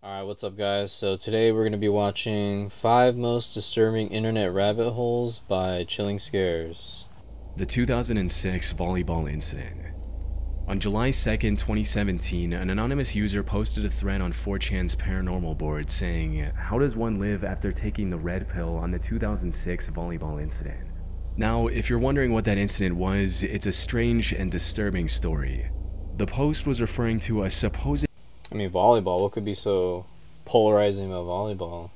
Alright, what's up guys? So today we're going to be watching 5 most disturbing internet rabbit holes by Chilling Scares. The 2006 volleyball incident. On July 2nd, 2017, an anonymous user posted a thread on 4chan's paranormal board saying, "How does one live after taking the red pill on the 2006 volleyball incident?" Now, if you're wondering what that incident was, it's a strange and disturbing story. The post was referring to a supposed Volleyball, what could be so polarizing about volleyball?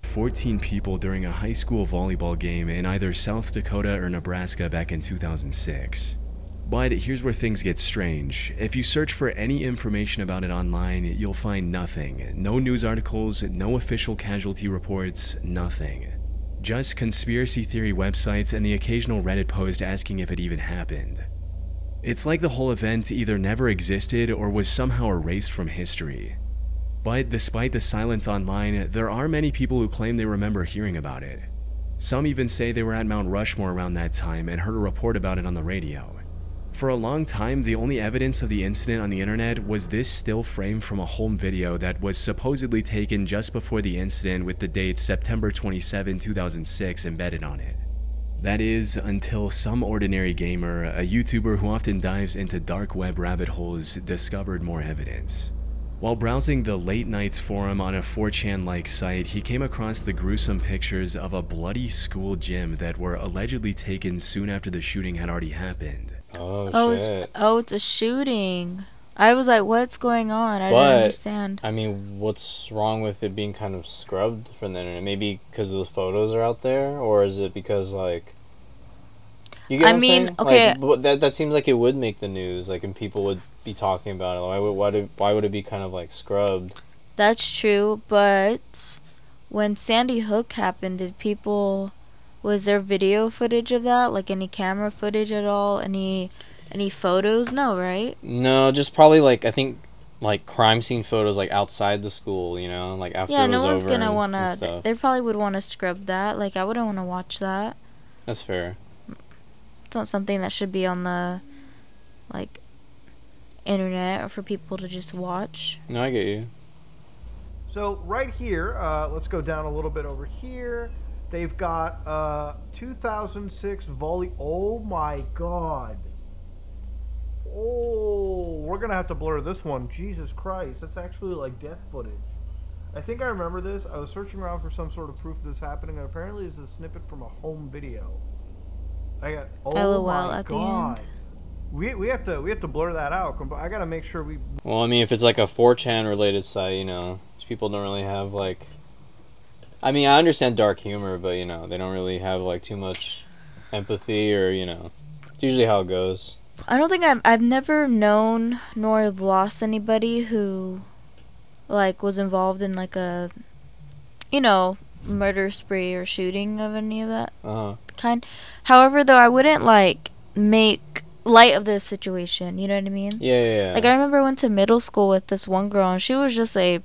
14 people during a high school volleyball game in either South Dakota or Nebraska back in 2006. But here's where things get strange. If you search for any information about it online, you'll find nothing. No news articles, no official casualty reports, nothing. Just conspiracy theory websites and the occasional Reddit post asking if it even happened. It's like the whole event either never existed or was somehow erased from history. But despite the silence online, there are many people who claim they remember hearing about it. Some even say they were at Mount Rushmore around that time and heard a report about it on the radio. For a long time, the only evidence of the incident on the internet was this still frame from a home video that was supposedly taken just before the incident with the date September 27, 2006 embedded on it. That is, until some ordinary gamer, a YouTuber who often dives into dark web rabbit holes, discovered more evidence. While browsing the Late Nights forum on a 4chan-like site, he came across the gruesome pictures of a bloody school gym that were allegedly taken soon after the shooting had already happened. Oh shit. It's a shooting. I was like, what's going on? I don't understand. What's wrong with it being kind of scrubbed from the internet? Maybe because the photos are out there? Or is it because, like... You get what I'm saying? Okay. Like, that seems like it would make the news, like, and people would be talking about it. Why would it be kind of, like, scrubbed? That's true, but when Sandy Hook happened, was there video footage of that? Like, any camera footage at all? Any photos? No, right? No, just probably, like, I think, like, crime scene photos, like, outside the school, you know? Like, after it was over. Yeah, no one's gonna wanna... They probably would want to scrub that. Like, I wouldn't want to watch that. That's fair. It's not something that should be on the, like, internet or for people to just watch. No, I get you. So right here, let's go down a little bit over here. They've got 2006 volley. Oh my god. Oh, we're gonna have to blur this one. Jesus Christ, that's actually like death footage. I think I remember this. I was searching around for some sort of proof of this happening, and apparently it's a snippet from a home video. I got LOL at god. The end. We have to blur that out. I gotta make sure we. Well, I mean, if it's like a 4chan related site, you know, these people don't really have like. I mean, I understand dark humor, but you know, they don't really have like too much empathy, or you know, it's usually how it goes. I don't think I've never known nor have lost anybody who, like, was involved in like a, you know, murder spree or shooting of any of that kind. However, though, I wouldn't like make light of this situation, you know what I mean? Yeah. Like, I remember I went to middle school with this one girl, and she was just a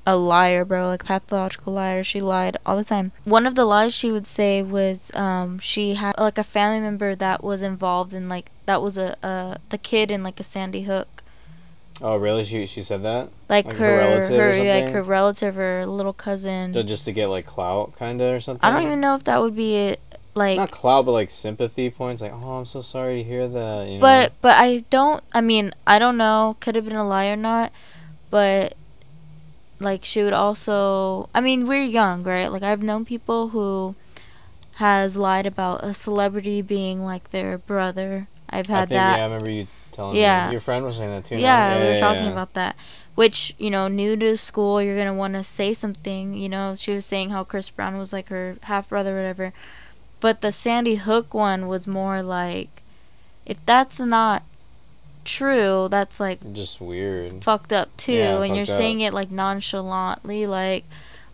liar, bro, like pathological liar. She lied all the time. One of the lies she would say was she had like a family member that was involved in, like, that was the kid in like a Sandy Hook. Oh, really? She said that? Like her relative or something? like her relative or little cousin. Just to get like clout, kind of, or something? I don't even know if that would be it. Like, not clout, but like sympathy points. Like, oh, I'm so sorry to hear that. You know? But I don't know. Could have been a lie or not. But like, she would also. I mean, we're young, right? Like, I've known people who has lied about a celebrity being like their brother. I've had that. Yeah, I remember you telling me. Your friend was saying that too. Yeah, we were talking about that. Which, you know, new to school, you're gonna want to say something. You know, she was saying how Chris Brown was like her half brother or whatever. But the Sandy Hook one was more like, if that's not true, that's like just weird, fucked up too. Yeah, and you're saying it like nonchalantly, like,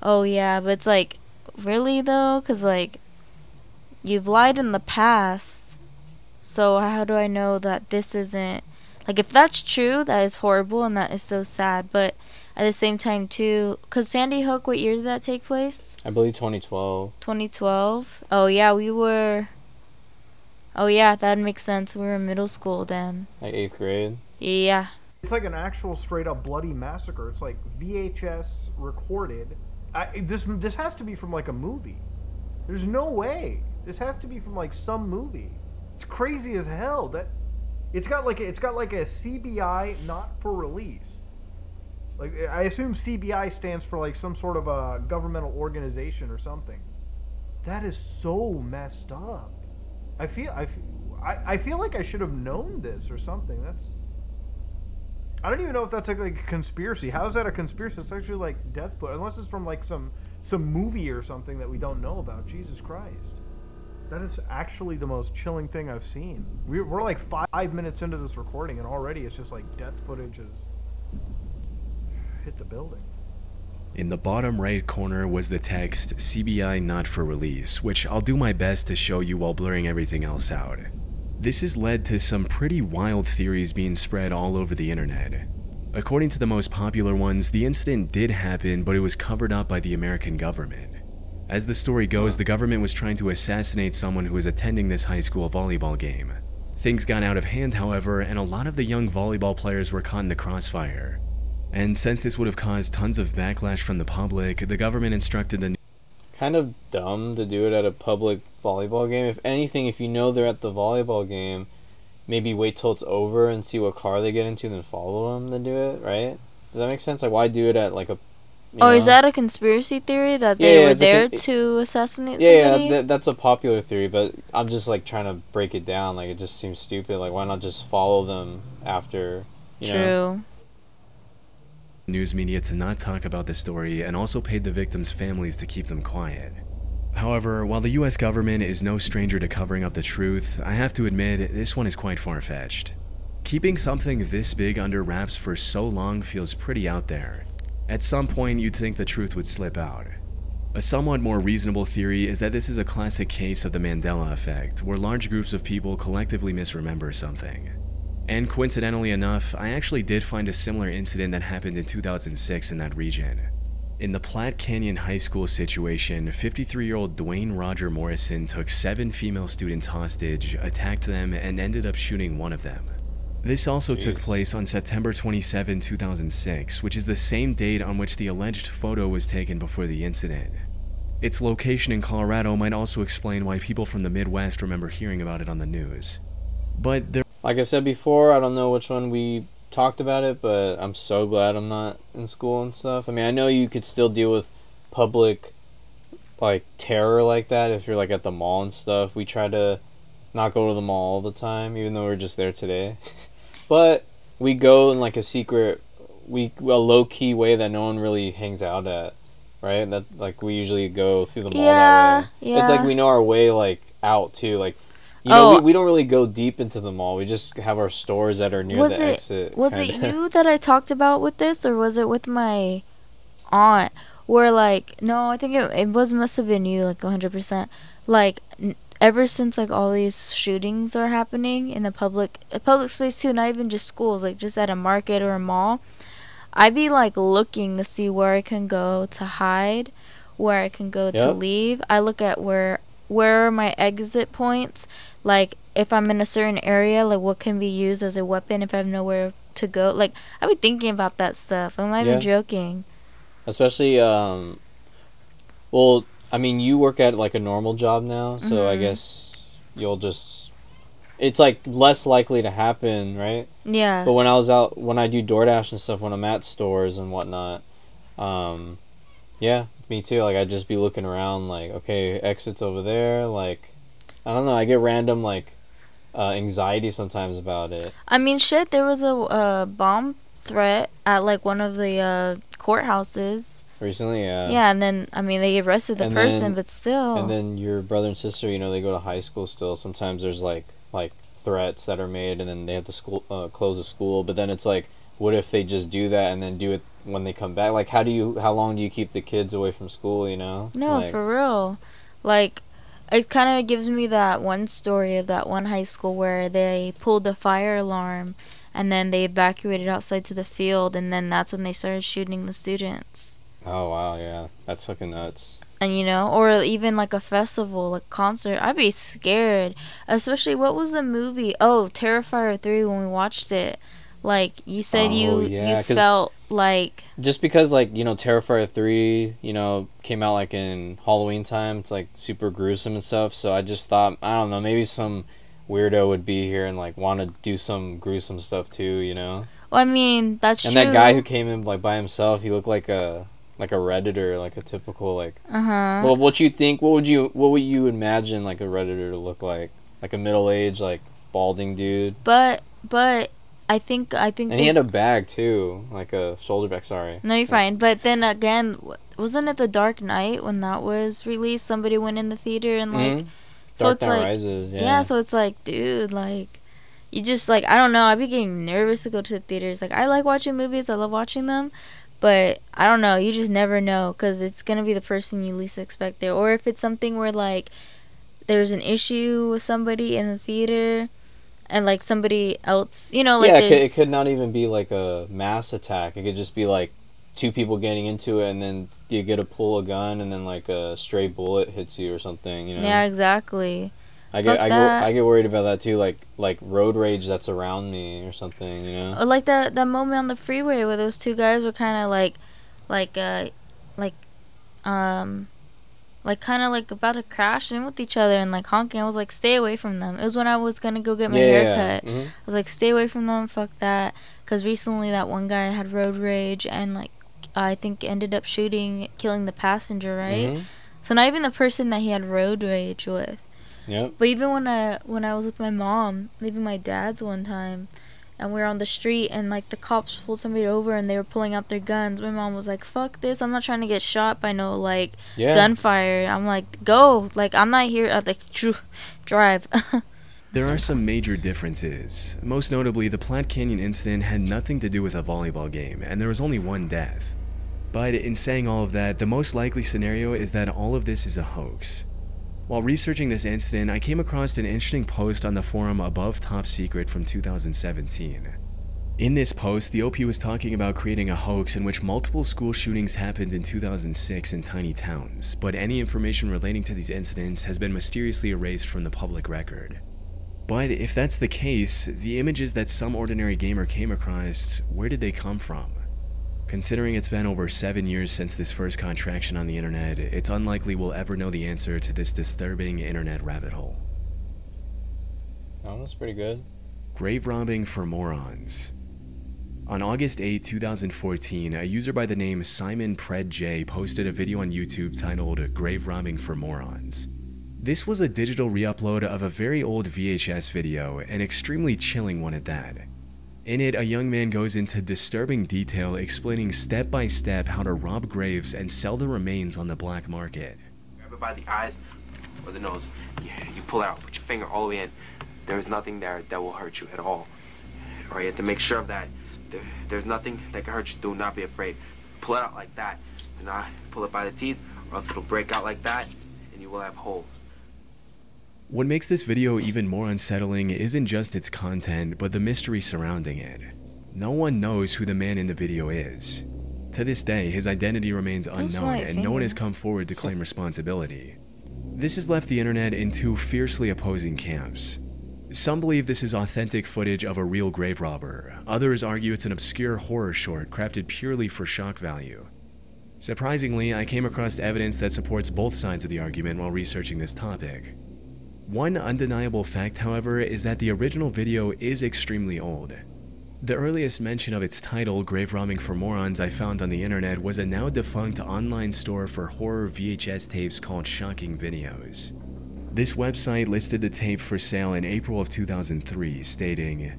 oh yeah, but it's like, really though? Because like, you've lied in the past, so how do I know that this isn't, like, if that's true, that is horrible and that is so sad. But at the same time too, because Sandy Hook, what year did that take place? I believe 2012. 2012. Oh yeah, oh yeah, that makes sense. We were in middle school then. Like 8th grade. Yeah. It's like an actual straight up bloody massacre. It's like VHS recorded. This has to be from like a movie. There's no way. This has to be from like some movie. It's crazy as hell. That it's got like a CBI not for release. Like I assume CBI stands for like some sort of a governmental organization or something. That is so messed up. I feel like I should have known this or something. I don't even know if that's like a conspiracy. How is that a conspiracy? It's actually like death foot, unless it's from like some movie or something that we don't know about. Jesus Christ. That is actually the most chilling thing I've seen. We're like 5 minutes into this recording and already it's just like death footage has hit the building. In the bottom right corner was the text CBI not for release, which I'll do my best to show you while blurring everything else out. This has led to some pretty wild theories being spread all over the internet. According to the most popular ones, the incident did happen, but it was covered up by the American government. As the story goes, the government was trying to assassinate someone who was attending this high school volleyball game. Things got out of hand, however, and a lot of the young volleyball players were caught in the crossfire. And since this would have caused tons of backlash from the public, the government instructed the Kind of dumb to do it at a public volleyball game. If anything, if you know they're at the volleyball game, maybe wait till it's over and see what car they get into, then follow them, then do it, right? Does that make sense? Like, why do it at like a... Is that a conspiracy theory that they were there to assassinate somebody? Yeah, that's a popular theory, but I'm just like trying to break it down. Like, it just seems stupid. Like, why not just follow them after, you know? News media to not talk about the story and also paid the victims' families to keep them quiet. However, while the US government is no stranger to covering up the truth, I have to admit this one is quite far-fetched. Keeping something this big under wraps for so long feels pretty out there. At some point, you'd think the truth would slip out. A somewhat more reasonable theory is that this is a classic case of the Mandela effect, where large groups of people collectively misremember something. And coincidentally enough, I actually did find a similar incident that happened in 2006 in that region. In the Platte Canyon High School situation, 53-year-old Dwayne Roger Morrison took 7 female students hostage, attacked them, and ended up shooting one of them. This also took place on September 27, 2006, which is the same date on which the alleged photo was taken before the incident. Its location in Colorado might also explain why people from the Midwest remember hearing about it on the news. But there... Like I said before, I don't know which one we talked about it, but I'm so glad I'm not in school and stuff. I mean, I know you could still deal with public, like, terror like that if you're, like, at the mall and stuff. We try to not go to the mall all the time, even though we're just there today. But we go in, like, a low-key way that no one really hangs out at, right? That, like, we usually go through the mall that way. Yeah. It's like we know our way, like, out, too, like... You know, we don't really go deep into the mall. We just have our stores that are near the exit. Was it you that I talked about with this, or was it with my aunt? Where, like, no, I think it must have been you, like, 100%. Like, ever since, like, all these shootings are happening in the public space, too, not even just schools, like, just at a market or a mall, I'd be, like, looking to see where I can go to hide, where I can go to leave. I look at where are my exit points, like if I'm in a certain area, like what can be used as a weapon if I have nowhere to go. Like, I'd be thinking about that stuff. I'm not even joking. Especially well, I mean, you work at like a normal job now, so I guess you'll just, it's like less likely to happen, right? Yeah. But when I do DoorDash and stuff, when I'm at stores and whatnot, yeah, me too. Like, I'd just be looking around, like, okay, exits over there. Like, I don't know. I get random, like, anxiety sometimes about it. I mean, shit, there was a bomb threat at, like, one of the courthouses. Recently, yeah. Yeah, and then, I mean, they arrested the person, but still. And then your brother and sister, you know, they go to high school still. Sometimes there's, like threats that are made, and then they have to close the school. But then it's like, what if they just do that and then do it when they come back? Like, how long do you keep the kids away from school, you know? No, like, for real. Like, it kind of gives me that one story of that one high school where they pulled the fire alarm and then they evacuated outside to the field, and then that's when they started shooting the students. Oh, wow, yeah. That's fucking nuts. And, you know, or even like a festival, like concert, I'd be scared. Especially, what was the movie? Oh, Terrifier 3, when we watched it. Like you said, Oh, you yeah, you 'cause felt like just because, like, you know, Terrifier 3, you know, came out like in Halloween time, it's like super gruesome and stuff. So I just thought, I don't know, maybe some weirdo would be here and like want to do some gruesome stuff too, you know. well, I mean, that's And true. that guy who came in like by himself, he looked like a Redditor, like a typical like. Uh-huh. Well, what you think? What would you imagine like a Redditor to look like a middle aged like balding dude? But I think And he had this, a bag too, like a shoulder bag. Sorry. no, you're fine. But then again, wasn't it The Dark Knight when that was released? Somebody went in the theater and like, Mhm. so Dark it's Knight like, Rises. yeah, Yeah. so it's like, dude, like, you just like, I don't know. I be getting nervous to go to the theaters. Like, I like watching movies. I love watching them. But I don't know. You just never know because it's gonna be the person you least expect there, or if it's something where like there's an issue with somebody in the theater, and like somebody else, you know, like Yeah, there's it could not even be like a mass attack. It could just be like two people getting into it, and then you get to pull a gun, and then like a stray bullet hits you or something. You know. yeah, exactly. I Fuck that. get worried about that too. Like road rage that's around me or something. You know. Or like that moment on the freeway where those two guys were kind of like like um like kind of like about to crash in with each other and like honking. I was like, stay away from them. It was when I was gonna go get my hair cut. Mhm. I was like, stay away from them. Fuck that. Because recently that one guy had road rage and like I think ended up killing the passenger, right? Mhm. So not even the person that he had road rage with. Yep. But even when I was with my mom, leaving my dad's one time, and we were on the street and like the cops pulled somebody over and they were pulling out their guns, my mom was like, "Fuck this! I'm not trying to get shot by no like Yeah. gunfire." I'm like, "Go! Like I'm not here." Like drive. There are some major differences. Most notably, the Platte Canyon incident had nothing to do with a volleyball game, and there was only one death. But in saying all of that, the most likely scenario is that all of this is a hoax. While researching this incident, I came across an interesting post on the forum Above Top Secret from 2017. In this post, the OP was talking about creating a hoax in which multiple school shootings happened in 2006 in tiny towns, but any information relating to these incidents has been mysteriously erased from the public record. But if that's the case, the images that some ordinary gamer came across, where did they come from? Considering it's been over 7 years since this first contraction on the internet, it's unlikely we'll ever know the answer to this disturbing internet rabbit hole. Oh, that's pretty good. Grave robbing for morons. On August 8, 2014, a user by the name Simon Pred J posted a video on YouTube titled Grave Robbing for Morons. This was a digital re-upload of a very old VHS video, an extremely chilling one at that. In it, a young man goes into disturbing detail explaining step by step how to rob graves and sell the remains on the black market. Grab it by the eyes or the nose. You pull it out, put your finger all the way in. There's nothing there that will hurt you at all. Or you have to make sure of that. There's nothing that can hurt you. Do not be afraid. Pull it out like that. Do not pull it by the teeth or else it'll break out like that and you will have holes. What makes this video even more unsettling isn't just its content, but the mystery surrounding it. No one knows who the man in the video is. To this day, his identity remains unknown, and no one has come forward to claim responsibility. This has left the internet in two fiercely opposing camps. Some believe this is authentic footage of a real grave robber. Others argue it's an obscure horror short crafted purely for shock value. Surprisingly, I came across evidence that supports both sides of the argument while researching this topic. One undeniable fact, however, is that the original video is extremely old. The earliest mention of its title, Grave Robbing for Morons, I found on the internet was a now defunct online store for horror VHS tapes called Shocking Videos. This website listed the tape for sale in April of 2003, stating,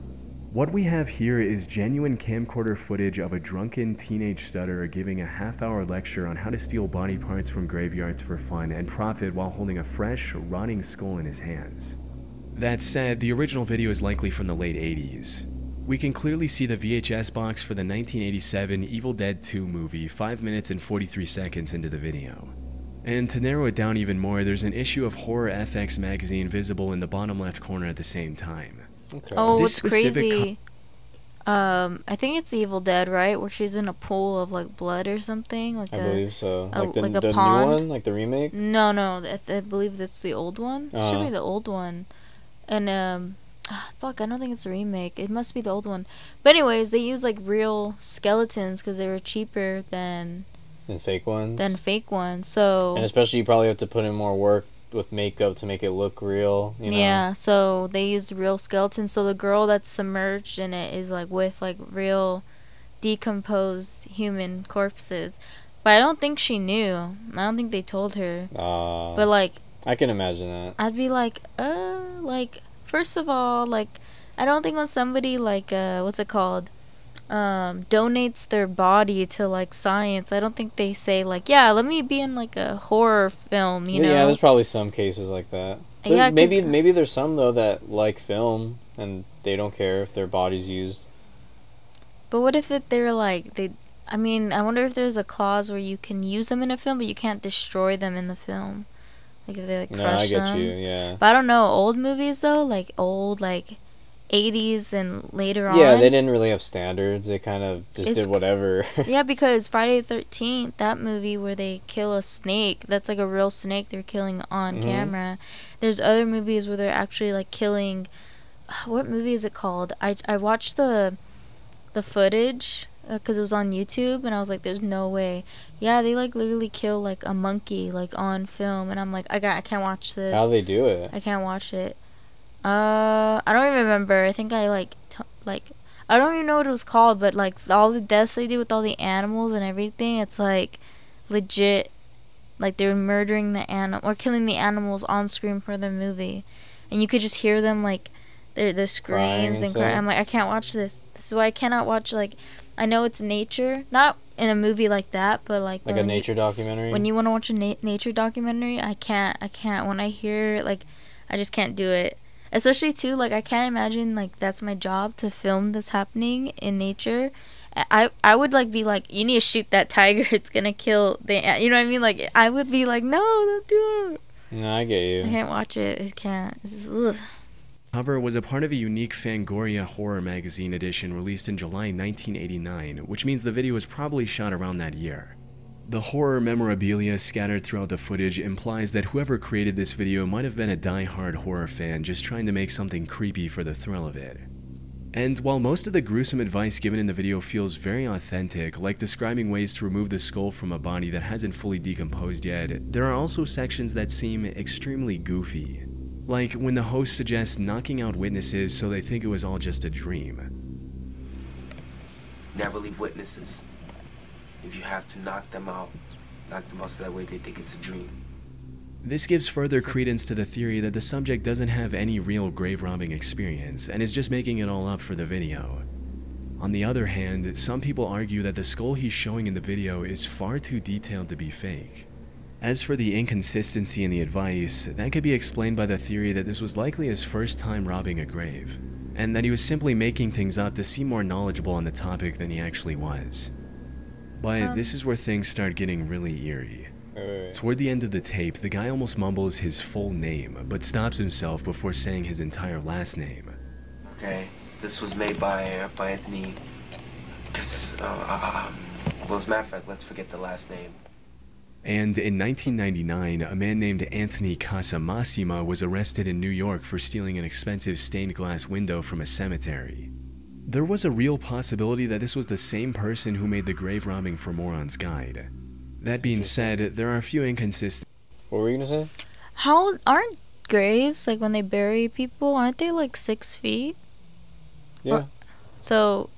"What we have here is genuine camcorder footage of a drunken teenage stutterer giving a half-hour lecture on how to steal body parts from graveyards for fun and profit while holding a fresh, rotting skull in his hands." That said, the original video is likely from the late 80s. We can clearly see the VHS box for the 1987 Evil Dead 2 movie 5 minutes and 43 seconds into the video. And to narrow it down even more, there's an issue of Horror FX magazine visible in the bottom left corner at the same time. Okay. Oh, This what's specific crazy? I think it's Evil Dead, right? Where she's in a pool of like blood or something, like I believe so. a- Like the, like a the new pond? one, like the remake. No, I believe that's the old one. Should be the old one. And Fuck, I don't think it's a remake. It must be the old one. But anyways, they use like real skeletons because they were cheaper And fake ones. than fake ones. So And especially you probably have to put in more work with makeup to make it look real. You know? yeah, so they used real skeletons. So the girl that's submerged in it is like with like real decomposed human corpses. But I don't think she knew. I don't think they told her. But like, I can imagine that. I'd be like, first of all, like, I don't think when somebody like, what's it called, donates their body to like science, I don't think they say like, yeah, let me be in like a horror film, you know? Yeah, there's probably some cases like that. Yeah, maybe there's some though that like film and they don't care if their body's used. But what if they're like I mean, I wonder if there's a clause where you can use them in a film, but you can't destroy them in the film. Like if they like crush them. No, I get you. Yeah. But I don't know. Old movies though, like old like 80s and later on. Yeah, they didn't really have standards. They kind of just did whatever. Yeah, because Friday the 13th, that movie where they kill a snake, that's like a real snake they're killing on camera. There's other movies where they're actually like killing. What movie is it called? I watched the footage because it was on YouTube and I was like, there's no way. Yeah, they like literally kill like a monkey like on film and I'm like, I can't watch this. How they do it? I can't watch it. I don't even remember. I think I like I don't even know what it was called, but like all the deaths they do with all the animals and everything, it's like legit. Like they were murdering the animal or killing the animals on screen for the movie, and you could just hear them like their screams and crying. I'm like, I can't watch this. This is why I cannot watch like. I know it's nature, not in a movie like that, but like a nature documentary. When you want to watch a nature documentary, I can't. When I hear like, I just can't do it. Especially too, like I can't imagine like that's my job to film this happening in nature. I would like be like, you need to shoot that tiger. It's gonna kill the. You know what I mean? Like I would be like, no, don't do it. No, I get you. I can't watch it. I can't. It's just, ugh. Cover was a part of a unique Fangoria horror magazine edition released in July 1989, which means the video was probably shot around that year. The horror memorabilia scattered throughout the footage implies that whoever created this video might have been a die-hard horror fan just trying to make something creepy for the thrill of it. And while most of the gruesome advice given in the video feels very authentic, like describing ways to remove the skull from a body that hasn't fully decomposed yet, there are also sections that seem extremely goofy. Like when the host suggests knocking out witnesses so they think it was all just a dream. Never leave witnesses. If you have to knock them out so that way they think it's a dream. This gives further credence to the theory that the subject doesn't have any real grave robbing experience and is just making it all up for the video. On the other hand, some people argue that the skull he's showing in the video is far too detailed to be fake. As for the inconsistency in the advice, that could be explained by the theory that this was likely his first time robbing a grave, and that he was simply making things up to seem more knowledgeable on the topic than he actually was. But this is where things start getting really eerie. Toward the end of the tape, the guy almost mumbles his full name, but stops himself before saying his entire last name. Okay, this was made by Anthony. Well, as a matter of fact, let's forget the last name. And in 1999, a man named Anthony Casamassima was arrested in New York for stealing an expensive stained glass window from a cemetery. There was a real possibility that this was the same person who made the grave robbing for Moron's Guide. That being said, there are a few inconsistencies. What were you gonna say? How aren't graves like when they bury people? Aren't they like 6 feet? Yeah. So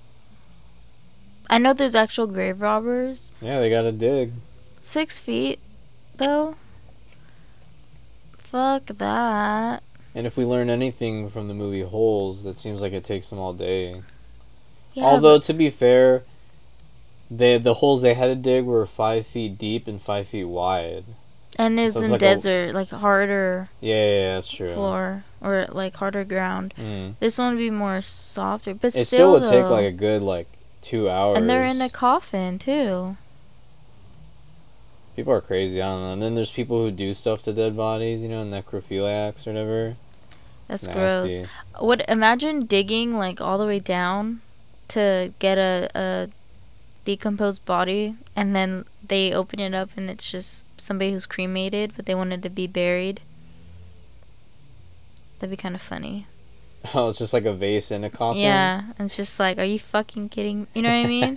I know there's actual grave robbers. Yeah, they gotta dig. 6 feet, though. Fuck that. And if we learn anything from the movie Holes, that seems like it takes them all day. Yeah, Although to be fair, the holes they had to dig were 5 feet deep and 5 feet wide. and it's so it's in like desert, like harder Yeah, that's true. floor or like harder ground. This one would be more softer, but It still still would though, take like a good 2 hours. and they're in a coffin too. People are crazy. I don't know. And then there's people who do stuff to dead bodies, necrophiliacs or whatever. That's Nasty. gross. Imagine digging like all the way down to get a decomposed body, and then they open it up and it's just somebody who's cremated, but they wanted to be buried. That'd be kind of funny. Oh, it's just like a vase in a coffin. Yeah, and it's just like, are you fucking kidding? You know what I mean?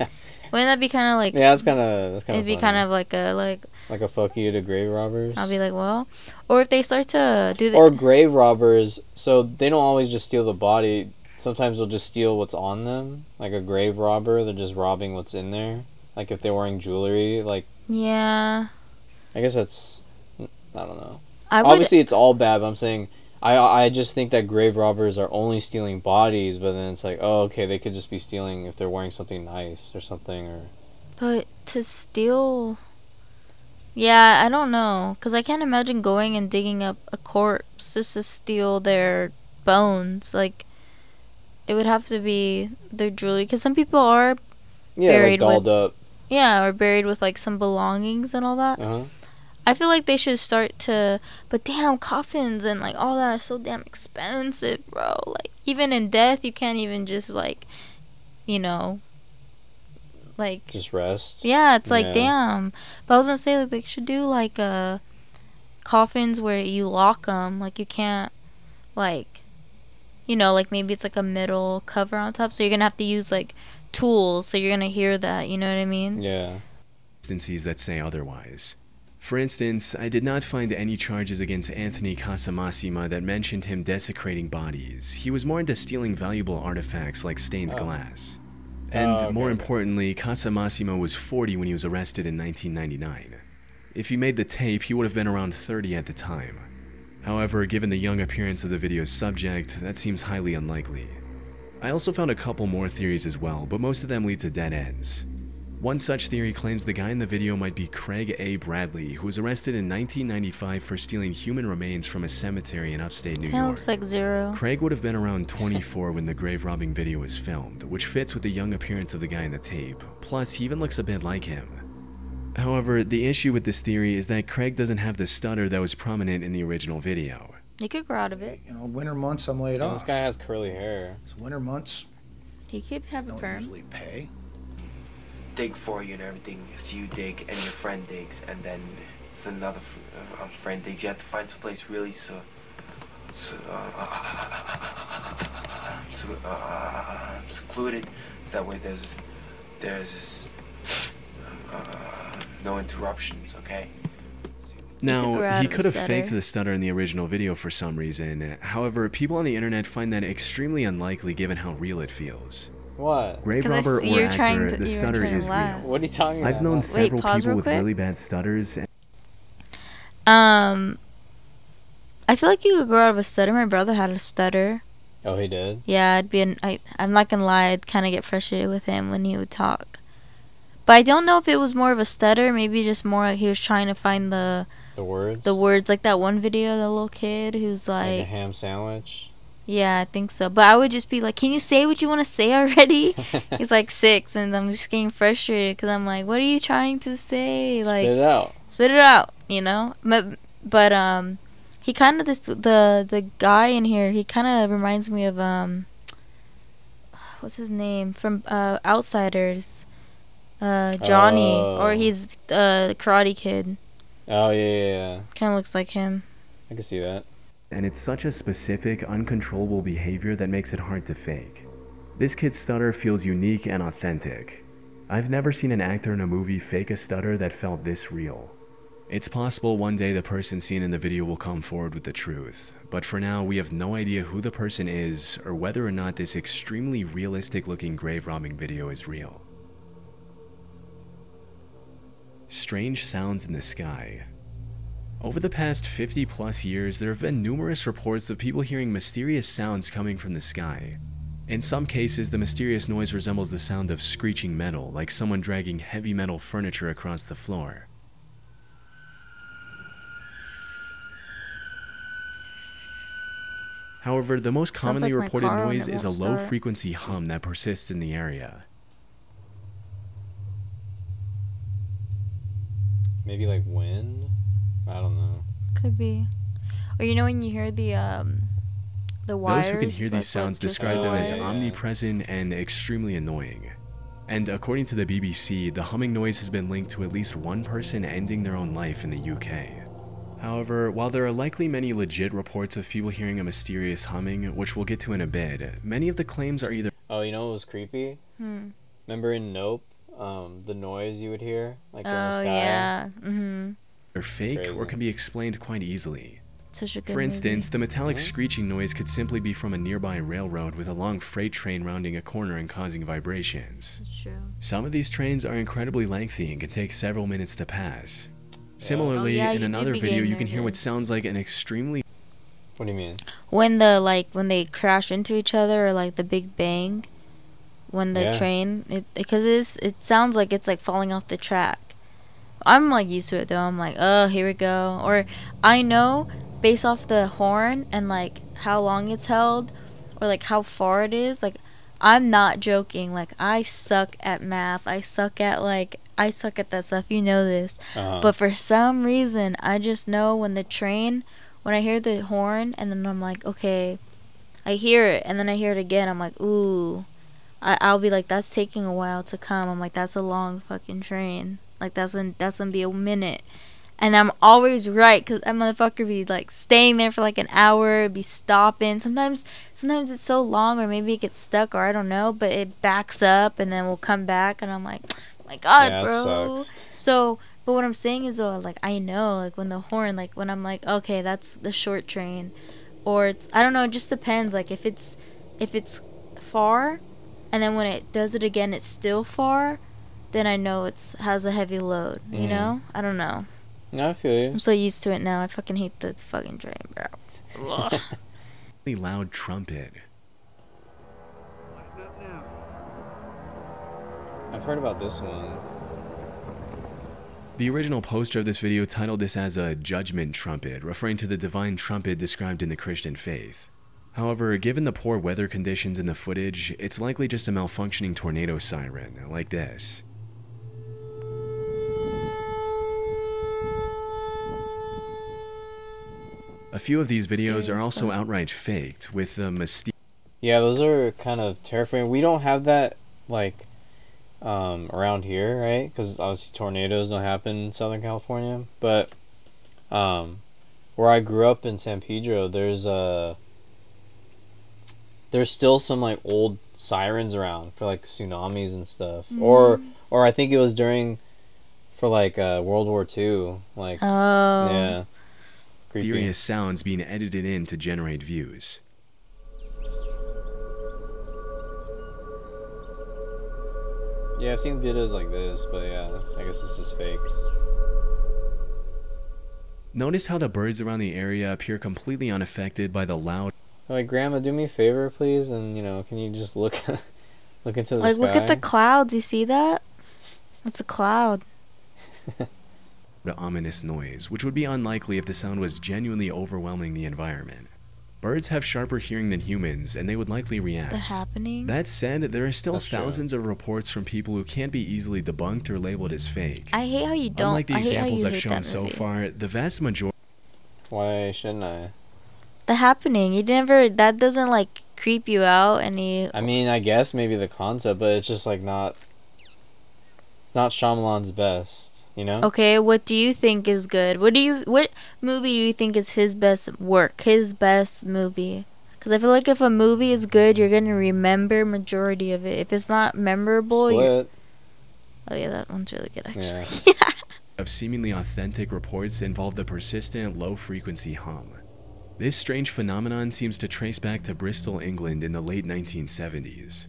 Wouldn't that be kind of like? Yeah, that's kind of It'd be kind of like a like a fuck you to grave robbers. I'll be like, well, or if they start to do the or grave robbers, so they don't always just steal the body. Sometimes they'll just steal what's on them. Like a grave robber, they're just robbing what's in there. Like if they're wearing jewelry, like yeah. I guess that's I don't know. I would, Obviously, it's all bad. But I'm saying I just think that grave robbers are only stealing bodies, but then it's like, oh, okay, they could just be stealing if they're wearing something nice or something, or. but to steal. Yeah, I don't know, cause I can't imagine going and digging up a corpse just to steal their bones. Like, it would have to be their jewelry, cause some people are Yeah, buried like dolled with, up. Yeah, or buried with like some belongings and all that. Uh huh. I feel like they should start to, but damn, coffins and like all that are so damn expensive, bro. Like even in death, you can't even just like, you know, like Just rest. yeah, it's like Yeah. damn. But I was gonna say like they should do like coffins where you lock them, like you can't like, you know, like maybe it's like a metal cover on top, so you're gonna have to use like tools, so you're gonna hear that, you know what I mean? Yeah. Instances that say otherwise. For instance, I did not find any charges against Anthony Casamasima that mentioned him desecrating bodies. He was more into stealing valuable artifacts like stained glass. And okay, more okay. importantly, Casamasima was 40 when he was arrested in 1999. If he made the tape, he would have been around 30 at the time. However, given the young appearance of the video's subject, that seems highly unlikely. I also found a couple more theories as well, but most of them lead to dead ends. One such theory claims the guy in the video might be Craig A. Bradley, who was arrested in 1995 for stealing human remains from a cemetery in upstate New Kinda York. looks like Zero. Craig would have been around 24 when the grave robbing video was filmed, which fits with the young appearance of the guy in the tape. Plus, he even looks a bit like him. However, the issue with this theory is that Craig doesn't have the stutter that was prominent in the original video. You could grow out of it. You know, winter months I'm laid And off. this guy has curly hair. It's winter months, He could have a don't perm. usually pay. Dig for you and everything. So you dig and your friend digs, and then it's another friend digs. You have to find someplace really secluded, so that way there's no interruptions. Okay. could grow Now, out he of a could have stutter. faked the stutter in the original video for some reason. However, people on the internet find that extremely unlikely given how real it feels. What? Grave 'Cause I robber see or you're trying actor, to- the you were stutter trying to is laugh. real. What are you talking I've about? known Wait, several pause people real with quick. really bad stutters. I feel like you could grow out of a stutter. My brother had a stutter. Oh, he did. Yeah, I'm not gonna lie, I'd kind of get frustrated with him when he would talk. But I don't know if it was more of a stutter, maybe just more like he was trying to find the The words. words, like that one video, the little kid who's Like a like, ham sandwich. yeah, I think so. But I would just be like, can you say what you want to say already? He's like 6, and I'm just getting frustrated because I'm like, what are you trying to say? Like, Spit it out. spit it out, you know. But he kind of the guy in here. He kind of reminds me of what's his name from Outsiders, Johnny, or Oh. he's Karate Kid. Oh yeah. Kind of looks like him. I can see that. And it's such a specific, uncontrollable behavior that makes it hard to fake. This kid's stutter feels unique and authentic. I've never seen an actor in a movie fake a stutter that felt this real. It's possible one day the person seen in the video will come forward with the truth, but for now we have no idea who the person is or whether or not this extremely realistic looking grave robbing video is real. Strange sounds in the sky. Over the past 50 plus years, there have been numerous reports of people hearing mysterious sounds coming from the sky. In some cases, the mysterious noise resembles the sound of screeching metal, like someone dragging heavy metal furniture across the floor. However, the most Sounds commonly like my reported car when noise it is a won't low start. frequency hum that persists in the area. Maybe like wind. I don't know. Could be. Or you know when you hear the wires. Those who can hear like, these sounds just describe them as yeah, yeah. omnipresent and extremely annoying. And according to the BBC, the humming noise has been linked to at least one person ending their own life in the UK. However, while there are likely many legit reports of people hearing a mysterious humming, which we'll get to in a bit, many of the claims are either Oh, you know what was creepy? Remember in Nope, the noise you would hear, like in the Oh sky? yeah. they're fake or crazy. can be explained quite easily. Such a good For instance, movie. the metallic screeching noise could simply be from a nearby railroad with a long freight train rounding a corner and causing vibrations. It's true. Some of these trains are incredibly lengthy and can take several minutes to pass. Similarly, Oh, yeah, in you do another be video, getting you can hear what nervous. sounds like an extremely What do you mean? When they crash into each other, or like the Big Bang, when the Yeah. train, because it sounds like it's like falling off the track. I'm like used to it though. I'm like, oh, here we go. Or I know based off the horn and like how long it's held, or like how far it is. Like, I'm not joking. Like, I suck at math. I suck at that stuff. You know this. But for some reason, I just know when I hear the horn, and then I'm like, okay, I hear it, and then I hear it again. I'm like, ooh. I'll be like, that's taking a while to come. I'm like, that's a long fucking train. Like, that's gonna be a minute. And I'm always right, because that motherfucker be like staying there for like an hour, be stopping. Sometimes it's so long, or maybe it gets stuck, or I don't know, but it backs up and then we'll come back, and I'm like, my God, Yeah, it bro. sucks. So, but what I'm saying is though, like, I know, like when the horn, like when I'm like, okay, that's the short train, or it's, I don't know, it just depends. Like if it's far, and then when it does it again, it's still far, then I know it has a heavy load. You know, I don't know. No, I feel you. I'm so used to it now. I fucking hate the fucking train, bro. Ugh. loud trumpet. I've heard about this one. The original poster of this video titled this as a judgment trumpet, referring to the divine trumpet described in the Christian faith. However, given the poor weather conditions in the footage, it's likely just a malfunctioning tornado siren, like this. A few of these videos Scary are as also fuck. outright faked, with the mysterious Yeah, those are kind of terrifying. We don't have that, like, around here, right? Because obviously tornadoes don't happen in Southern California. But where I grew up in San Pedro, there's still some like old sirens around for like tsunamis and stuff. Or I think it was for like World War II. Like, Oh. yeah, creepy. sounds being edited in to generate views. Yeah, I've seen videos like this, but yeah, I guess it's just fake. Notice how the birds around the area appear completely unaffected by the loud Like, Grandma, do me a favor, please, and can you just look into the Like, sky? look at the clouds. You see that? It's a cloud. ominous noise, which would be unlikely if the sound was genuinely overwhelming the environment. Birds have sharper hearing than humans, and they would likely react. The happening. That said, there are still That's true. thousands of reports from people who can't be easily debunked or labeled as fake. I hate how you don't. Unlike the I hate how examples you I've hate shown that so movie. far, the vast majority Why shouldn't I? The happening. You never. That doesn't like creep you out any. I mean, I guess maybe the concept, but it's just like not. It's not Shyamalan's best, you know? Okay, what do you think is good? What movie do you think is his best work? His best movie? Because I feel like if a movie is good, you're gonna remember majority of it. If it's not memorable, Split. oh yeah, that one's really good actually. Yeah. of seemingly authentic reports involve the persistent low-frequency hum. This strange phenomenon seems to trace back to Bristol, England in the late 1970s.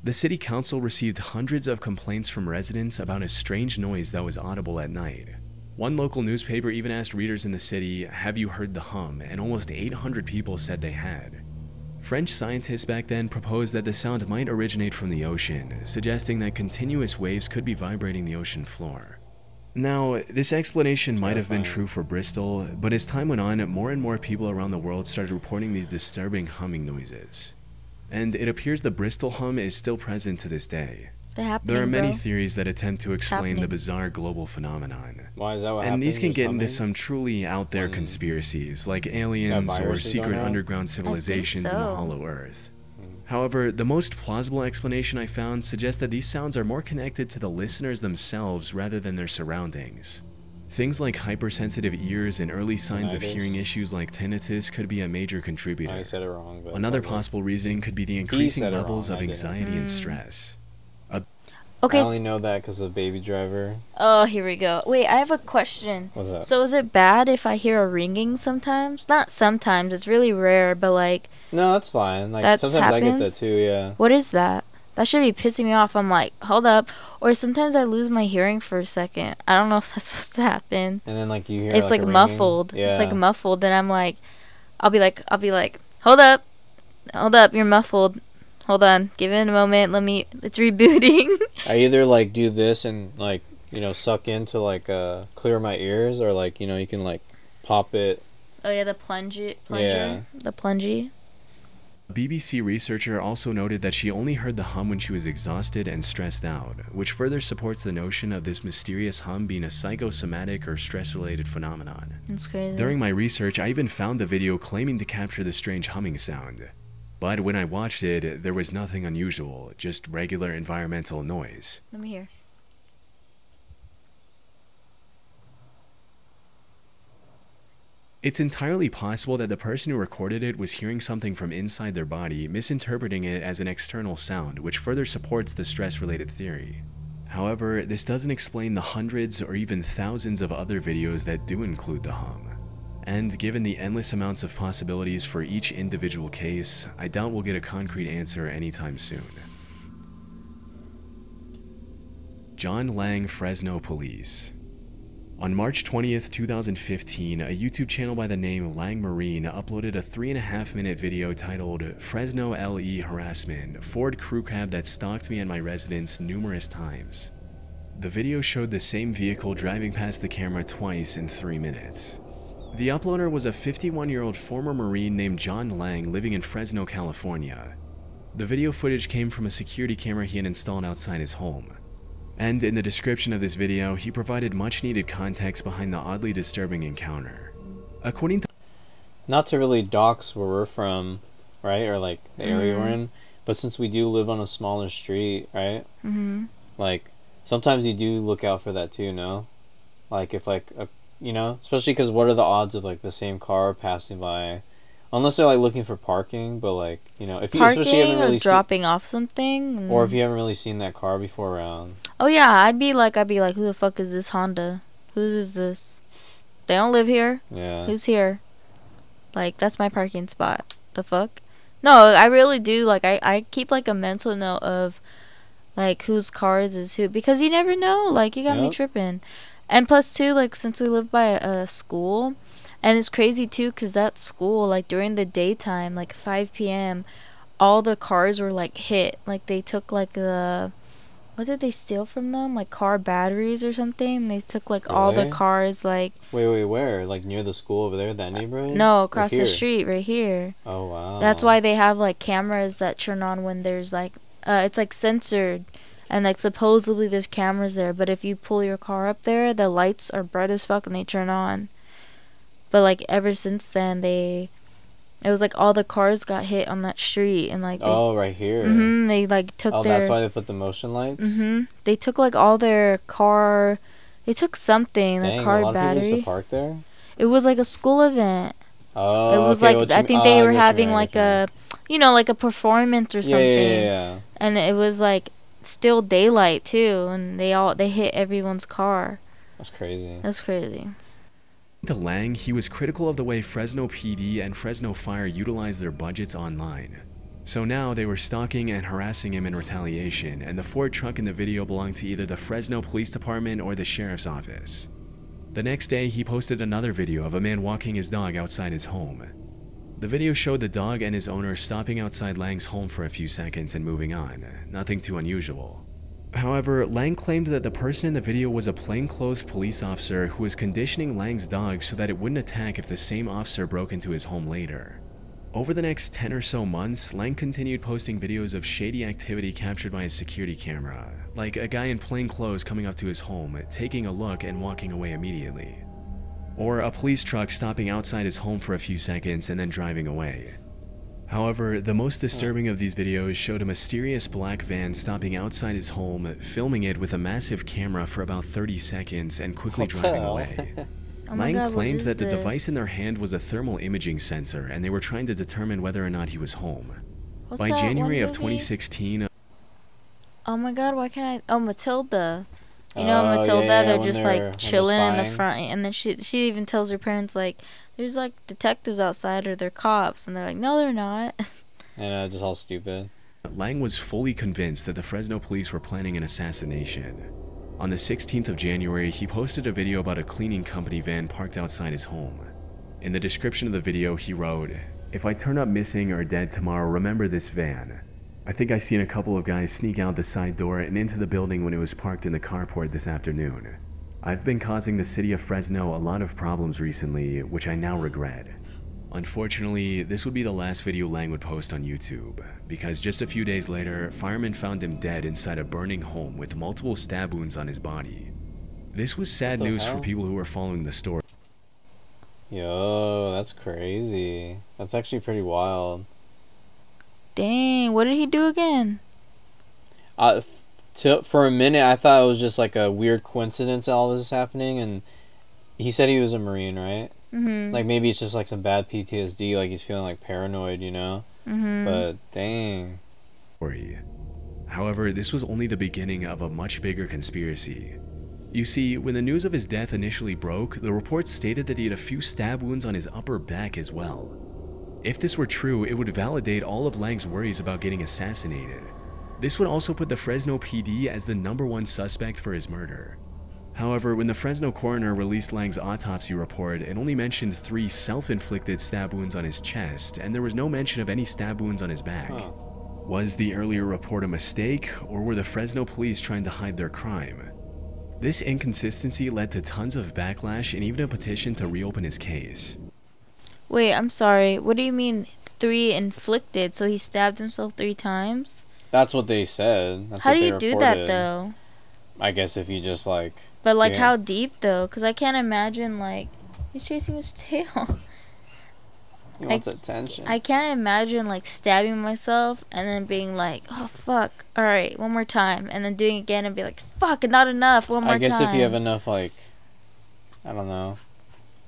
The city council received hundreds of complaints from residents about a strange noise that was audible at night. One local newspaper even asked readers in the city, "Have you heard the hum?" and almost 800 people said they had. French scientists back then proposed that the sound might originate from the ocean, suggesting that continuous waves could be vibrating the ocean floor. Now, this explanation might have been terrifying. true for Bristol, but as time went on, more and more people around the world started reporting these disturbing humming noises. And it appears the Bristol hum is still present to this day. The happening. There are many bro. theories that attempt to explain the happening. bizarre global phenomenon. Why is that what And happened? these can Just get into humming? some truly out there When- conspiracies, like aliens or viruses secret going on? underground civilizations in the so. hollow earth. However, the most plausible explanation I found suggests that these sounds are more connected to the listeners themselves rather than their surroundings. Things like hypersensitive ears and early signs of Tinnitus. hearing issues like tinnitus could be a major contributor. I said it wrong, but Another it's all good. possible reason could be the increasing said it levels wrong, of I didn't. anxiety and stress. Okay. I only know that because of Baby Driver. Oh, here we go. Wait, I have a question. What's that? So is it bad if I hear a ringing sometimes? Not sometimes. It's really rare, but like, No, that's fine. Like That sometimes I get that happens? too. Yeah. what is that? That should be pissing me off. I'm like, hold up. Or sometimes I lose my hearing for a second. I don't know if that's supposed to happen. And then like you hear It's like, like a muffled. ringing. It's like Yeah. muffled. Then I'm like, I'll be like, hold up, you're muffled. Hold on, give it a moment. It's rebooting. I either like do this and like suck in to like clear my ears, or like you can like pop it. Oh yeah, the plunger. Yeah. The plungy. A BBC researcher also noted that she only heard the hum when she was exhausted and stressed out, which further supports the notion of this mysterious hum being a psychosomatic or stress-related phenomenon. That's crazy. During my research, I even found the video claiming to capture the strange humming sound. But when I watched it, there was nothing unusual, just regular environmental noise. Let me hear. It's entirely possible that the person who recorded it was hearing something from inside their body, misinterpreting it as an external sound, which further supports the stress-related theory. However, this doesn't explain the hundreds or even thousands of other videos that do include the hum. And given the endless amounts of possibilities for each individual case, I doubt we'll get a concrete answer anytime soon. John Lang Fresno Police. On March 20th, 2015, a YouTube channel by the name Lang Marine uploaded a 3.5-minute video titled Fresno LE Harassment, Ford Crew Cab that stalked me and my residence numerous times. The video showed the same vehicle driving past the camera twice in 3 minutes. The uploader was a 51-year-old former Marine named John Lang living in Fresno, California. The video footage came from a security camera he had installed outside his home. And in the description of this video, he provided much-needed context behind the oddly disturbing encounter. According to... Not to really dox where we're from, right? Or like the area we're in. But since we do live on a smaller street, right? Mm-hmm. Like sometimes you do look out for that too, no? Like if like a especially because what are the odds of like the same car passing by, unless they're like looking for parking, but like if you especially Parking haven't really or dropping off something. or if you haven't really seen that car before around. Oh yeah, I'd be like, who the fuck is this Honda? Whose is this? They don't live here. Yeah. Who's here? Like that's my parking spot. The fuck? No, I really do. Like I keep like a mental note of like whose cars is who, because you never know. Like you got me Yep. tripping. And plus too, like since we live by a school, and it's crazy too, cause that school, like during the daytime, like 5 p.m., all the cars were like hit. Like they took like what did they steal from them? Like car batteries or something. They took like all the Really? cars, like Wait, where? Like near the school over there, that neighborhood? no, Or across the here? street right here. Oh wow. That's why they have like cameras that turn on when there's like it's like censored, and like supposedly there's cameras there, but if you pull your car up there, the lights are bright as fuck and they turn on. But like ever since then, it was like all the cars got hit on that street, and like right here. they like took Oh, their that's why they put the motion lights. they took like all their car. They took something, Dang, their a car lot of people used battery. to park there. It was like a school event. Oh, It was okay, like what you I mean- think oh, they I were get what you having mean, I like get a like a performance or what you something. mean. Yeah. And it was like still daylight too, and they hit everyone's car. That's crazy. That's crazy. To Lang, he was critical of the way Fresno PD and Fresno Fire utilized their budgets online. So now they were stalking and harassing him in retaliation, and the Ford truck in the video belonged to either the Fresno Police Department or the Sheriff's Office. The next day, he posted another video of a man walking his dog outside his home. The video showed the dog and his owner stopping outside Lang's home for a few seconds and moving on, nothing too unusual. However, Lang claimed that the person in the video was a plainclothes police officer who was conditioning Lang's dog so that it wouldn't attack if the same officer broke into his home later. Over the next 10 or so months, Lang continued posting videos of shady activity captured by his security camera, like a guy in plain clothes coming up to his home, taking a look and walking away immediately. Or a police truck stopping outside his home for a few seconds and then driving away. However, the most disturbing of these videos showed a mysterious black van stopping outside his home, filming it with a massive camera for about 30 seconds and quickly What the driving hell? away. Oh my Lang God, what claimed is that the device in this? their hand was a thermal imaging sensor and they were trying to determine whether or not he was home. What's By that January one of movie? 2016, Oh my God, why can't I? Oh, Matilda. You know, Oh, Matilda, yeah, they're when just they're- when like they're chilling in the spying. front, and then she even tells her parents like, "There's like detectives outside, or they're cops," and they're like, "No, they're not." And just all stupid. Lang was fully convinced that the Fresno police were planning an assassination. On the 16th of January, he posted a video about a cleaning company van parked outside his home. In the description of the video, he wrote, "If I turn up missing or dead tomorrow, remember this van. I think I seen a couple of guys sneak out the side door and into the building when it was parked in the carport this afternoon. I've been causing the city of Fresno a lot of problems recently, which I now regret." Unfortunately, this would be the last video Lang would post on YouTube, because just a few days later, firemen found him dead inside a burning home with multiple stab wounds on his body. This was sad What the news for hell? people who were following the story. Yo, that's crazy. That's actually pretty wild. Dang, what did he do again? For a minute, I thought it was just like a weird coincidence that all this is happening, and he said he was a Marine, right? Mhm. Like maybe it's just like some bad PTSD, like he's feeling like paranoid, you know? Mhm. But dang. However, this was only the beginning of a much bigger conspiracy. You see, when the news of his death initially broke, the reports stated that he had a few stab wounds on his upper back as well. If this were true, it would validate all of Lang's worries about getting assassinated. This would also put the Fresno PD as the #1 suspect for his murder. However, when the Fresno coroner released Lang's autopsy report, it only mentioned 3 self-inflicted stab wounds on his chest, and there was no mention of any stab wounds on his back. Huh. Was the earlier report a mistake, or were the Fresno police trying to hide their crime? This inconsistency led to tons of backlash and even a petition to reopen his case. Wait, I'm sorry. What do you mean 3 inflicted? So he stabbed himself 3 times? That's what they said. That's How what do they you do that reported. though? I guess if you just like... But like Yeah. how deep though? Because I can't imagine like he's chasing his tail. He wants attention. I can't imagine like stabbing myself and then being like, oh fuck, all right, one more time, and then doing it again and be like, fuck, not enough, one more I guess time. if you have enough, like, I don't know,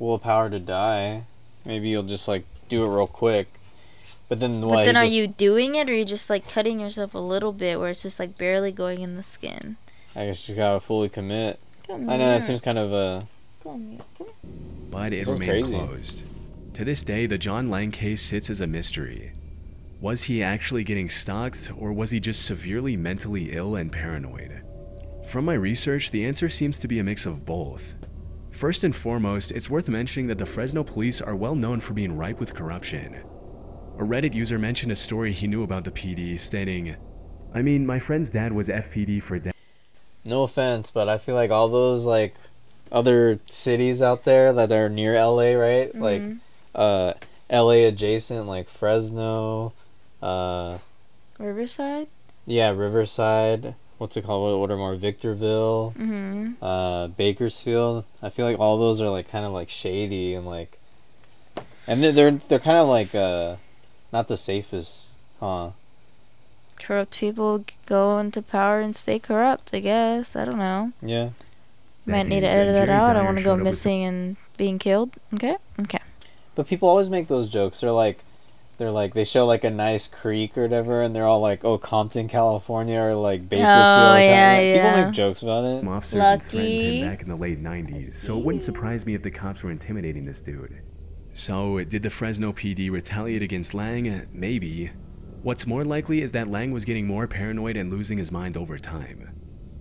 willpower to die, maybe you'll just like do it real quick. But then what? But then he are just- you doing it, or are you just like cutting yourself a little bit where it's just like barely going in the skin? I guess you gotta fully commit. Come I know here. it seems kind of Come here. Come here. But it Sounds remained crazy. closed. To this day, the John Lang case sits as a mystery. Was he actually getting stalked, or was he just severely mentally ill and paranoid? From my research, the answer seems to be a mix of both. First and foremost, it's worth mentioning that the Fresno police are well known for being ripe with corruption. A Reddit user mentioned a story he knew about the PD, stating, "I mean, my friend's dad was FPD for no offense, but I feel like all those like other cities out there that are near LA, right? Like LA adjacent, like Fresno, Riverside. yeah, Riverside. What's it called? What are more? Victorville, Bakersfield. I feel like all those are like kind of like shady and like, and they're kind of like not the safest, huh? Corrupt people go into power and stay corrupt, I guess. I don't know. Yeah. Might need to edit that out. I want to go missing and being killed. Okay? Okay. But people always make those jokes. They're like they show like a nice creek or whatever, and they're all like, "Oh, Compton, California," or like Bakersfield. Oh, yeah, People yeah. make jokes about it. officers Lucky. and threatened him back in the late 90s, so it wouldn't surprise me if the cops were intimidating this dude. So, did the Fresno PD retaliate against Lang? Maybe. What's more likely is that Lang was getting more paranoid and losing his mind over time.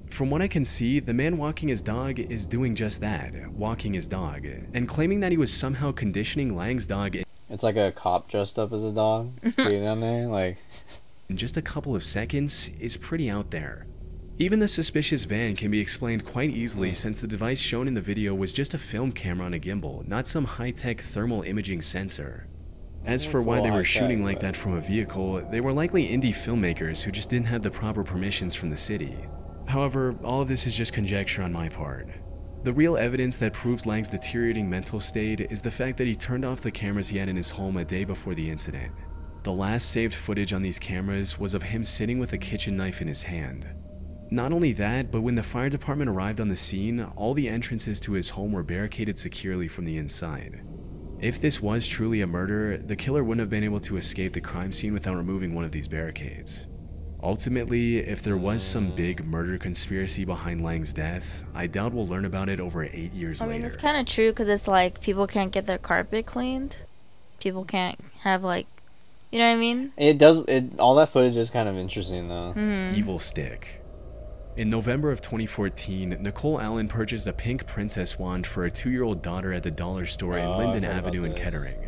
From what I can see, the man walking his dog is doing just that, walking his dog, and claiming that he was somehow conditioning Lang's dog It's like a cop dressed up as a dog, sitting down there, like. in just a couple of seconds is pretty out there. Even the suspicious van can be explained quite easily since the device shown in the video was just a film camera on a gimbal, not some high-tech thermal imaging sensor. As for It's a why they little were shooting high-tech, like but- that from a vehicle, they were likely indie filmmakers who just didn't have the proper permissions from the city. However, all of this is just conjecture on my part. The real evidence that proves Lang's deteriorating mental state is the fact that he turned off the cameras he had in his home a day before the incident. The last saved footage on these cameras was of him sitting with a kitchen knife in his hand. Not only that, but when the fire department arrived on the scene, all the entrances to his home were barricaded securely from the inside. If this was truly a murder, the killer wouldn't have been able to escape the crime scene without removing one of these barricades. Ultimately, if there was some big murder conspiracy behind Lang's death, I doubt we'll learn about it over 8 years later. I mean, it's kind of true because it's like people can't get their carpet cleaned. People can't have like, you know what I mean? All that footage is kind of interesting though. Evil Stick. In November of 2014, Nicole Allen purchased a pink princess wand for a 2-year-old daughter at the dollar store in Linden Avenue in Kettering.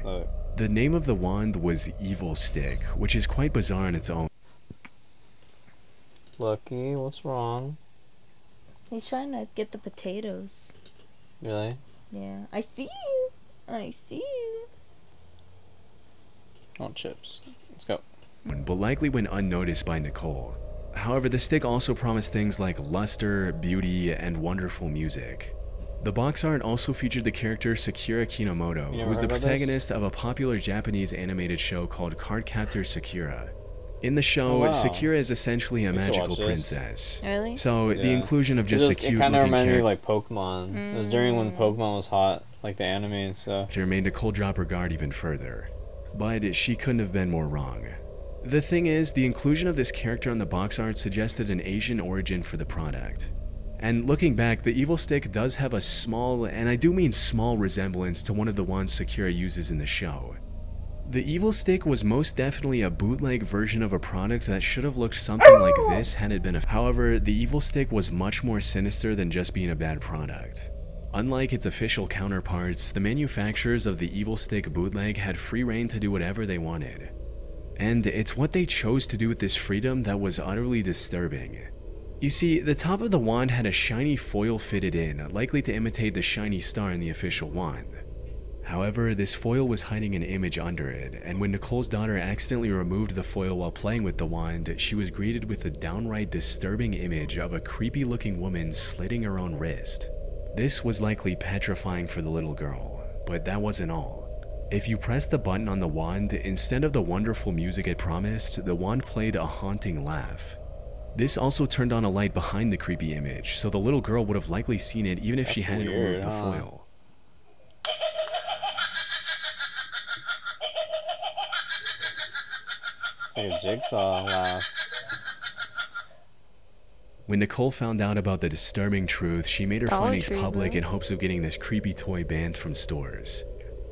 The name of the wand was Evil Stick, which is quite bizarre on its own. Lucky, what's wrong? He's trying to get the potatoes. Really? Yeah. I see you. I see you. Oh, chips. Let's go. But likely went unnoticed by Nicole. However, the stick also promised things like luster, beauty, and wonderful music. The box art also featured the character Sakura Kinomoto, who was the protagonist of a popular Japanese animated show called Cardcaptor Sakura. In the show, Sakura is essentially a magical princess. Really? So the inclusion of just the cute looking It kind of reminded me of character like Pokemon. It was during when Pokemon was hot, like the anime and stuff. made Nicole drop her guard even further. But she couldn't have been more wrong. The thing is, the inclusion of this character on the box art suggested an Asian origin for the product. And looking back, the Evil Stick does have a small, and I do mean small, resemblance to one of the wands Sakura uses in the show. The Evil Stick was most definitely a bootleg version of a product that should have looked something like this had it been a... However, the Evil Stick was much more sinister than just being a bad product. Unlike its official counterparts, the manufacturers of the Evil Stick bootleg had free reign to do whatever they wanted. And it's what they chose to do with this freedom that was utterly disturbing. You see, the top of the wand had a shiny foil fitted in, likely to imitate the shiny star in the official wand. However, this foil was hiding an image under it, and when Nicole's daughter accidentally removed the foil while playing with the wand, she was greeted with a downright disturbing image of a creepy looking woman slitting her own wrist. This was likely petrifying for the little girl, but that wasn't all. If you pressed the button on the wand, instead of the wonderful music it promised, the wand played a haunting laugh. This also turned on a light behind the creepy image, so the little girl would have likely seen it even if she hadn't removed the foil. It's like a jigsaw laugh. When Nicole found out about the disturbing truth, she made her findings public in hopes of getting this creepy toy banned from stores.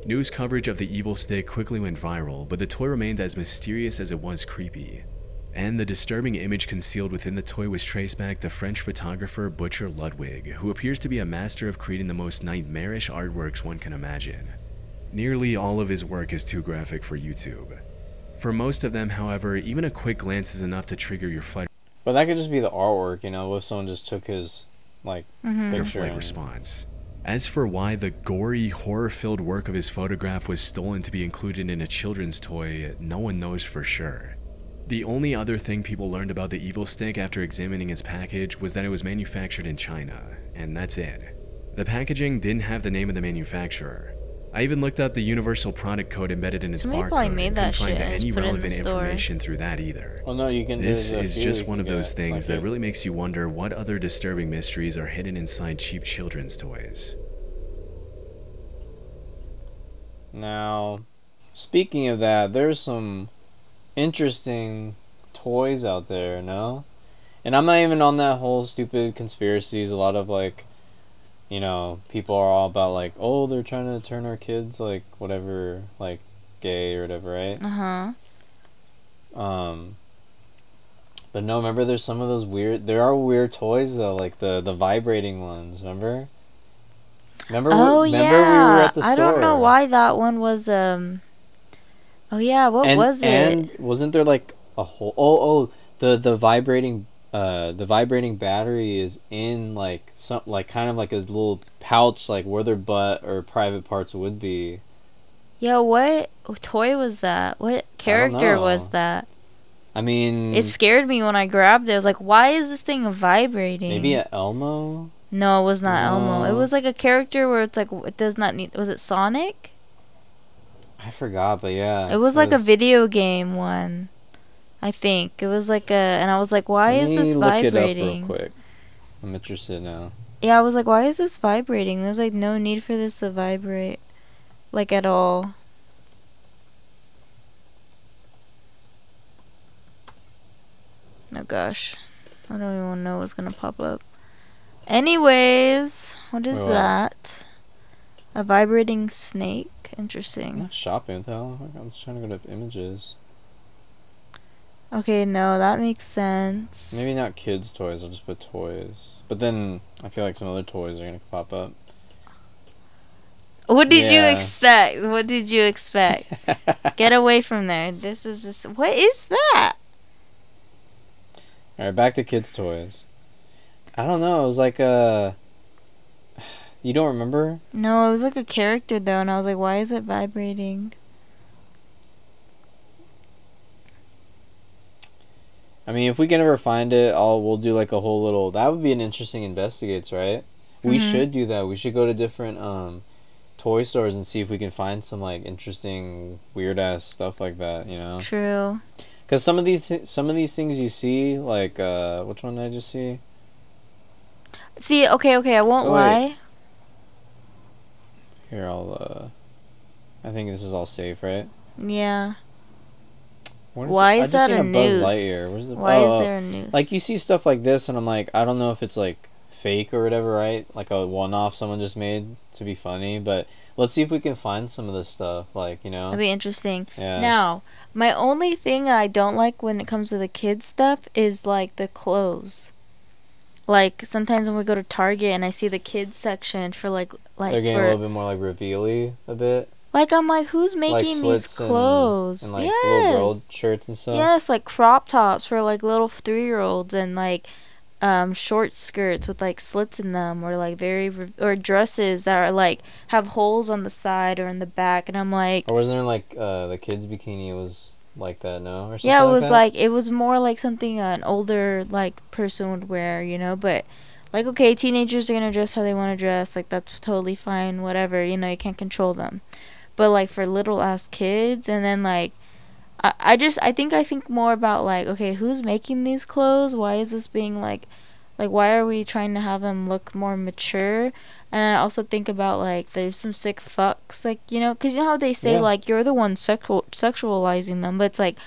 News coverage of the Evil Stick quickly went viral, but the toy remained as mysterious as it was creepy. And the disturbing image concealed within the toy was traced back to French photographer Butcher Ludwig, who appears to be a master of creating the most nightmarish artworks one can imagine. Nearly all of his work is too graphic for YouTube. For most of them, however, even a quick glance is enough to trigger your fight. But that could just be the artwork, you know, if someone just took his, like, picture and... response. As for why the gory, horror-filled work of his photograph was stolen to be included in a children's toy, no one knows for sure. The only other thing people learned about the Evil Stick after examining its package was that it was manufactured in China, and that's it. The packaging didn't have the name of the manufacturer. I even looked up the universal product code embedded in its barcode and couldn't find any relevant information through that either. Well, no, you can. This is just one of those things that really makes you wonder what other disturbing mysteries are hidden inside cheap children's toys. Now, speaking of that, there's some interesting toys out there, no? And I'm not even on that whole stupid conspiracies. A lot of, like, you know, people are all about, like, oh, they're trying to turn our kids, like, whatever, like, gay or whatever, right? But no, remember there's some of those weird, there are weird toys, though, like the vibrating ones, remember? Remember we were at the store. I don't know why that one was, oh yeah, what was it? And wasn't there, like, a whole, the vibrating battery is in, like, some, like, kind of like a little pouch, like where their butt or private parts would be. Yeah, what toy was that? What character was that? I mean, it scared me when I grabbed it. I was like, why is this thing vibrating? Maybe a Elmo? No, it was not Elmo. It was like a character where it's like, it does not need, was it Sonic? I forgot, but yeah. It was like a video game one. I think it was like a, and I was like, why is this vibrating? Let me look it up real quick. I'm interested now. Yeah, I was like, why is this vibrating? There's like no need for this to vibrate, like at all. Oh gosh, I don't even know what's gonna pop up. Anyways, what is that? A vibrating snake. I'm Interesting. not shopping with that. I'm just trying to go to images. Okay, no, that makes sense. Maybe not kids' toys. I'll just put toys. But then I feel like some other toys are gonna pop up. What did you expect? What did you expect? Get away from there. This is just... What is that? Alright, back to kids' toys. I don't know. It was like a... You don't remember? No, it was like a character though, and I was like, why is it vibrating? I mean, if we can ever find it, we'll do like a whole little... That would be an interesting investigates, right? We should do that. We should go to different toy stores and see if we can find some like interesting, weird ass stuff like that. You know? True. Because some of these things you see, like which one did I just see? See, okay, I won't lie. Here, I think this is all safe, right? Yeah. Why is that a noose? Why is there a noose? Like, you see stuff like this, and I'm like, I don't know if it's like fake or whatever, right? Like a one-off someone just made to be funny, but let's see if we can find some of this stuff, like, you know? That'd be interesting. Yeah. Now, my only thing I don't like when it comes to the kids stuff is like the clothes. Like, sometimes when we go to Target and I see the kids section for like they're getting a little bit more like reveal-y a bit. Like, I'm like, who's making these clothes? And like little girl shirts and stuff. Yes, like crop tops for like little 3-year-olds, and like short skirts with like slits in them, or like or dresses that are like have holes on the side or in the back, and I'm like, or wasn't there like the kids bikini was like that, no? Or something? Yeah, it like was that? like, it was more like something an older like person would wear, you know, but like, okay, teenagers are gonna dress how they want to dress, like that's totally fine, whatever, you know, you can't control them. But like for little ass kids, and then like I think more about like, okay, who's making these clothes? Why is this being like why are we trying to have them look more mature? And I also think about like, there's some sick fucks, like, you know, because you know how they say like, you're the one sexualizing them, but it's like,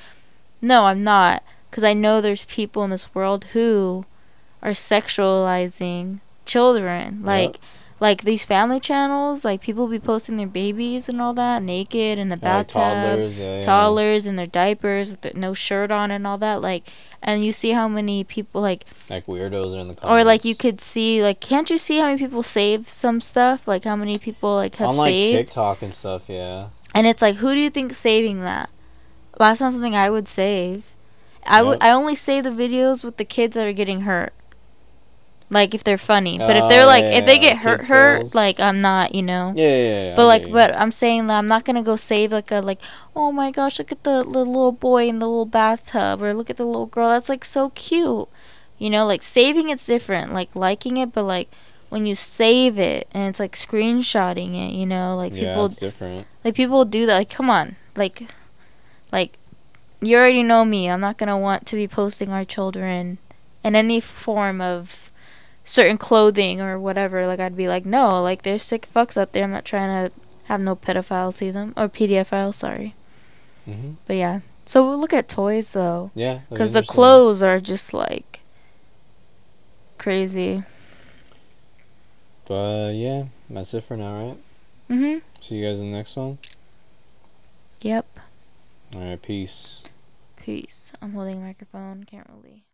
no, I'm not, because I know there's people in this world who are sexualizing children, like these family channels, like people be posting their babies and all that naked in the bathtub, like toddlers in their diapers with no shirt on and all that, like, and you see how many people like weirdos are in the comments. Or like, you could see, like, can't you see how many people save some stuff, like how many people like have on like saved TikTok and stuff, yeah. And it's like, who do you think's saving that? That's not something I would save. I only save the videos with the kids that are getting hurt. Like, if they're funny. But if they're like, if they get hurt, like, I'm not, you know. Yeah. But like, but I'm saying that I'm not gonna go save like oh my gosh, look at the little boy in the little bathtub, or look at the little girl. That's like so cute. You know, like saving it's different. Like liking it, but like when you save it and it's like screenshotting it, you know, like people. It's different. Like people do that. Like, come on, like you already know me. I'm not gonna want to be posting our children in any form of certain clothing or whatever. Like, I'd be like, no, like, there's sick fucks out there. I'm not trying to have no pedophiles see them, or pedophiles, sorry. But yeah, so we'll look at toys though. Yeah, because the clothes are just like crazy. But yeah, that's it for now, right? See you guys in the next one. Yep. All right, peace. I'm holding a microphone, can't really.